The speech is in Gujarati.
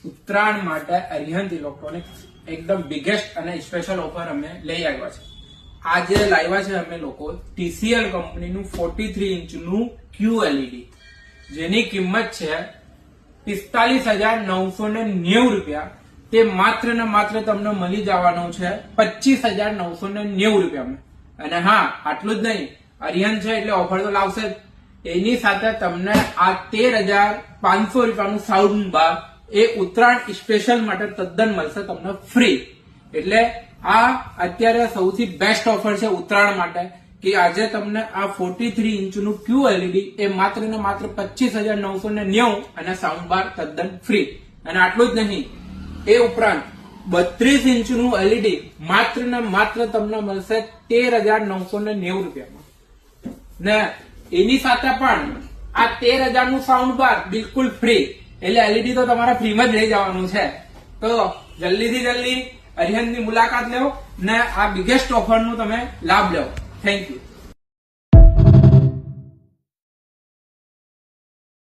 ઉત્તરાયણ માટે અરિહંત ઇલેક્ટ્રોનિક્સ એકદમ બિગેસ્ટ અને સ્પેશિયલ ઓફર અમે લઈ આવ્યા છે. આજે લાવ્યા છે અમે લોકો TCL કંપનીનું 43 ઇંચનું QLED, જેની કિંમત છે 45,990 રૂપિયા. તે માત્ર ને માત્ર તમને મળી જવાનું છે 25,990 રૂપિયામાં. અને હા, આટલું જ નહીં, અરિહંત છે એટલે ઓફર તો લાવશે જ. એની સાથે તમને આ 13,500 રૂપિયાનું સાઉન્ડ બાર એ ઉત્તરાયણ સ્પેશિયલ માટે તદ્દન મળશે તમને ફ્રી. એટલે આ અત્યારે સૌથી બેસ્ટ ઓફર છે ઉત્તરાયણ માટે કે આજે તમને આ 43 ઇંચનું QLED એ માત્ર ને માત્ર 25,990 અને સાઉન્ડ બાર તદ્દન ફ્રી. અને આટલું જ નહીં, એ ઉપરાંત 32 ઇંચનું LED માત્ર ને માત્ર તમને મળશે 13,990 રૂપિયામાં. ને એની સાથે પણ આ 13,000 નું સાઉન્ડ બાર બિલકુલ ફ્રી. એટલે LED તો તમારે ફ્રીમાં જ લઈ જવાનું છે. તો જલ્દીથી જલ્દી અરિહંતની મુલાકાત લો ને આ બિગેસ્ટ ઓફરનો તમે લાભ લો. Thank you.